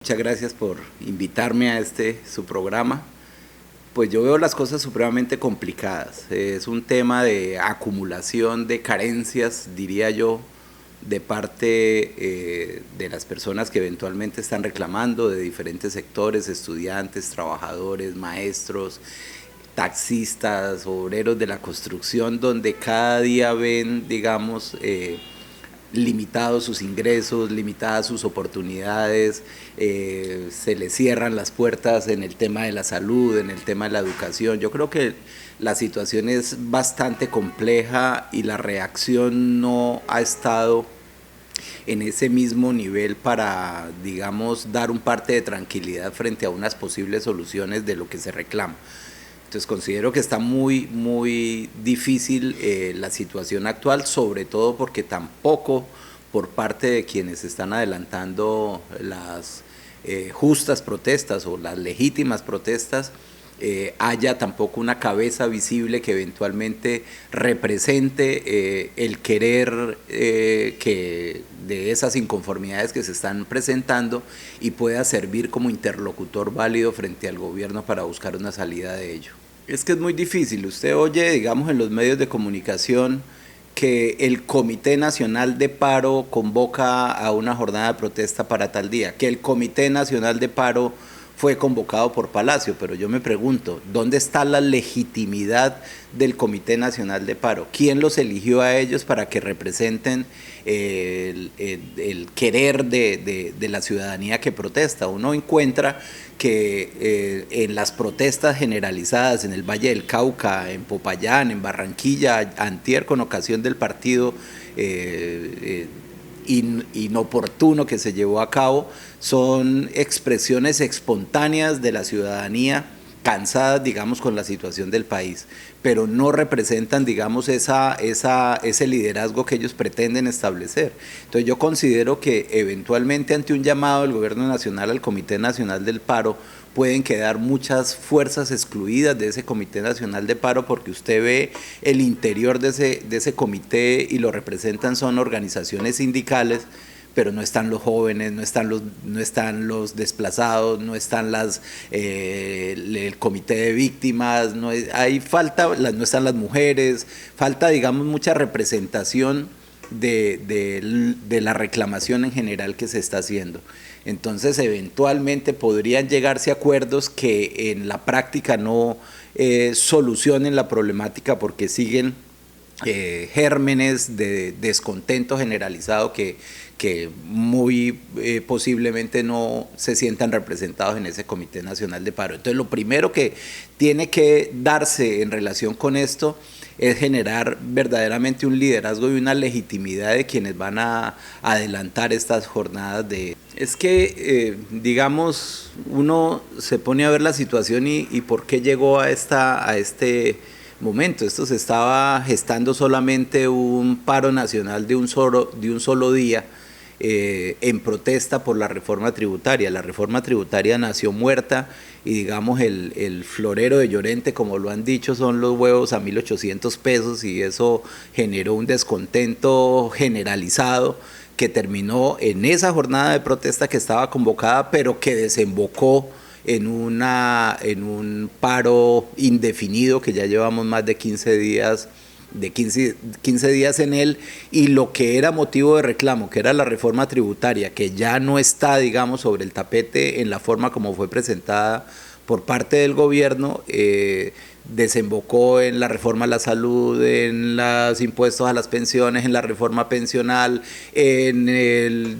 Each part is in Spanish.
Muchas gracias por invitarme a su programa. Pues yo veo las cosas supremamente complicadas. Es un tema de acumulación de carencias, diría yo, de parte de las personas que eventualmente están reclamando, de diferentes sectores, estudiantes, trabajadores, maestros, taxistas, obreros de la construcción, donde cada día ven, digamos, limitados sus ingresos, limitadas sus oportunidades, se les cierran las puertas en el tema de la salud, en el tema de la educación. Yo creo que la situación es bastante compleja y la reacción no ha estado en ese mismo nivel para, digamos, dar un parte de tranquilidad frente a unas posibles soluciones de lo que se reclama. Entonces considero que está muy difícil la situación actual, sobre todo porque tampoco por parte de quienes están adelantando las justas protestas o las legítimas protestas, haya tampoco una cabeza visible que eventualmente represente el querer que de esas inconformidades que se están presentando y pueda servir como interlocutor válido frente al gobierno para buscar una salida de ello. Es que es muy difícil. Usted oye, digamos, en los medios de comunicación que el Comité Nacional de Paro convoca a una jornada de protesta para tal día, que el Comité Nacional de Paro fue convocado por Palacio, pero yo me pregunto, ¿dónde está la legitimidad del Comité Nacional de Paro? ¿Quién los eligió a ellos para que representen el querer de la ciudadanía que protesta? Uno encuentra que en las protestas generalizadas en el Valle del Cauca, en Popayán, en Barranquilla, antier con ocasión del partido inoportuno que se llevó a cabo, son expresiones espontáneas de la ciudadanía cansadas, digamos, con la situación del país, pero no representan, digamos, ese liderazgo que ellos pretenden establecer. Entonces yo considero que eventualmente ante un llamado del Gobierno Nacional al Comité Nacional del Paro, pueden quedar muchas fuerzas excluidas de ese Comité Nacional de Paro, porque usted ve el interior de ese comité y lo representan son organizaciones sindicales, pero no están los jóvenes, no están los desplazados, no están el comité de víctimas, no están las mujeres, falta, digamos, mucha representación de la reclamación en general que se está haciendo. Entonces, eventualmente podrían llegarse a acuerdos que en la práctica no solucionen la problemática, porque siguen gérmenes de descontento generalizado que muy posiblemente no se sientan representados en ese Comité Nacional de Paro. Entonces, lo primero que tiene que darse en relación con esto es generar verdaderamente un liderazgo y una legitimidad de quienes van a adelantar estas jornadas de... Es que, digamos, uno se pone a ver la situación y por qué llegó a este momento. Esto se estaba gestando solamente un paro nacional de un solo día, en protesta por la reforma tributaria. La reforma tributaria nació muerta y, digamos, el florero de Llorente, como lo han dicho, son los huevos a 1.800 pesos, y eso generó un descontento generalizado que terminó en esa jornada de protesta que estaba convocada, pero que desembocó en un paro indefinido que ya llevamos más de 15 días en él, y lo que era motivo de reclamo, que era la reforma tributaria, que ya no está, digamos, sobre el tapete en la forma como fue presentada por parte del gobierno, desembocó en la reforma a la salud, en los impuestos a las pensiones, en la reforma pensional, en el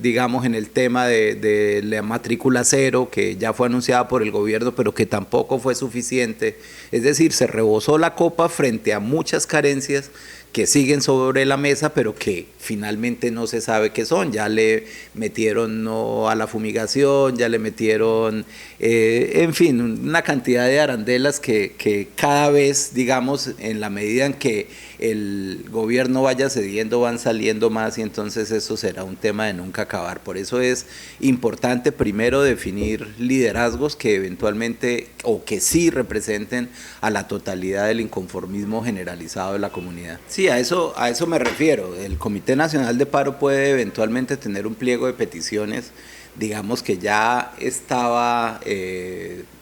tema de la matrícula cero, que ya fue anunciada por el gobierno, pero que tampoco fue suficiente. Es decir, se rebosó la copa frente a muchas carencias que siguen sobre la mesa, pero que finalmente no se sabe qué son. Ya le metieron no a la fumigación, ya le metieron, en fin, una cantidad de arandelas que cada vez, digamos, en la medida en que el gobierno vaya cediendo, van saliendo más, y entonces eso será un tema de nunca acabar. Por eso es importante primero definir liderazgos que eventualmente, o que sí representen a la totalidad del inconformismo generalizado de la comunidad. Sí, a eso me refiero. El Comité Nacional de Paro puede eventualmente tener un pliego de peticiones digamos que ya estaba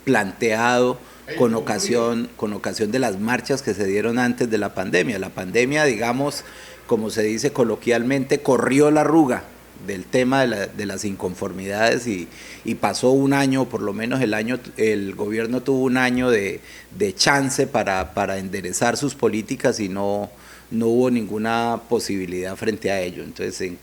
planteado con ocasión de las marchas que se dieron antes de la pandemia. La pandemia, digamos, como se dice coloquialmente, corrió la arruga del tema de las inconformidades y pasó un año, por lo menos el gobierno tuvo un año de chance para enderezar sus políticas y no hubo ninguna posibilidad frente a ello. Entonces,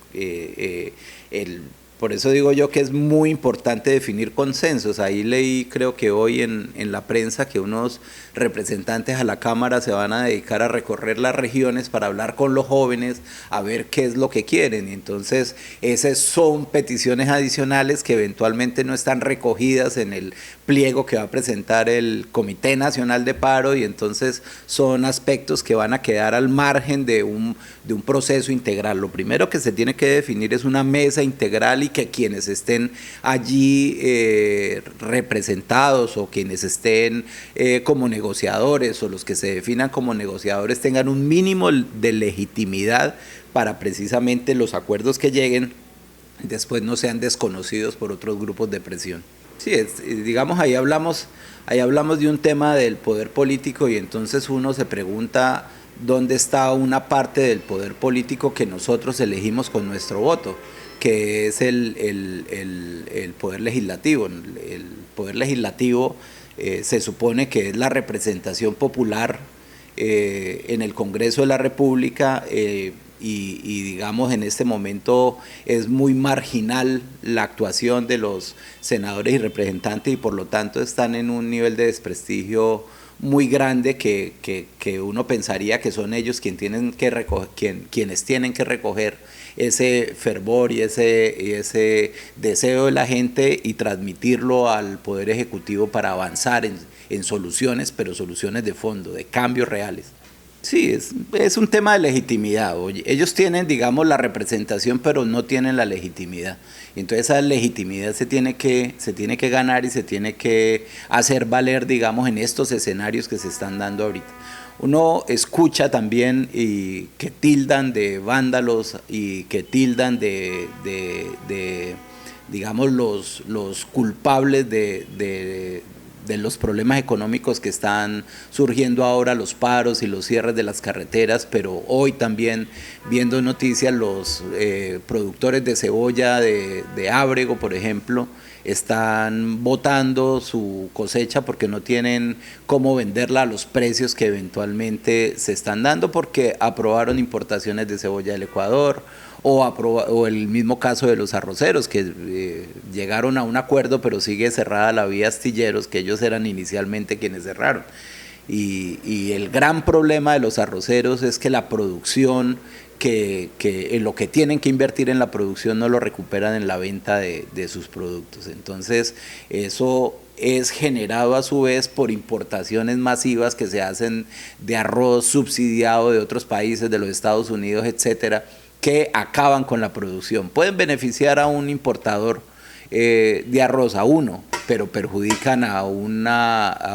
por eso digo yo que es muy importante definir consensos. Ahí leí, creo que hoy en la prensa, que unos representantes a la Cámara se van a dedicar a recorrer las regiones para hablar con los jóvenes, a ver qué es lo que quieren. Y entonces, esas son peticiones adicionales que eventualmente no están recogidas en el pliego que va a presentar el Comité Nacional de Paro, y entonces son aspectos que van a quedar al margen de un proceso integral. Lo primero que se tiene que definir es una mesa integral y que quienes estén allí representados o quienes estén como negociadores o los que se definan como negociadores tengan un mínimo de legitimidad para precisamente los acuerdos que lleguen después no sean desconocidos por otros grupos de presión. Sí, digamos, ahí hablamos de un tema del poder político y entonces uno se pregunta dónde está una parte del poder político que nosotros elegimos con nuestro voto, que es el poder legislativo. El poder legislativo se supone que es la representación popular en el Congreso de la República, y digamos en este momento es muy marginal la actuación de los senadores y representantes y por lo tanto están en un nivel de desprestigio muy grande que uno pensaría que son ellos quienes tienen que recoger ese fervor y ese deseo de la gente y transmitirlo al Poder Ejecutivo para avanzar en soluciones, pero soluciones de fondo, de cambios reales. Sí, es un tema de legitimidad. Ellos tienen, digamos, la representación, pero no tienen la legitimidad. Entonces esa legitimidad se tiene que ganar y se tiene que hacer valer, digamos, en estos escenarios que se están dando ahorita. Uno escucha también que tildan de vándalos y que tildan digamos, los culpables de los problemas económicos que están surgiendo ahora, los paros y los cierres de las carreteras, pero hoy también viendo noticias los productores de cebolla de Ábrego, por ejemplo, están botando su cosecha porque no tienen cómo venderla a los precios que eventualmente se están dando porque aprobaron importaciones de cebolla del Ecuador, o el mismo caso de los arroceros que llegaron a un acuerdo pero sigue cerrada la vía Astilleros, que ellos eran inicialmente quienes cerraron. Y el gran problema de los arroceros es que la producción, que en lo que tienen que invertir en la producción no lo recuperan en la venta de sus productos. Entonces eso es generado a su vez por importaciones masivas que se hacen de arroz subsidiado de otros países, de los Estados Unidos, etcétera, que acaban con la producción. Pueden beneficiar a un importador de arroz, a uno, pero perjudican a una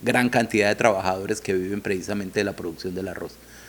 gran cantidad de trabajadores que viven precisamente de la producción del arroz.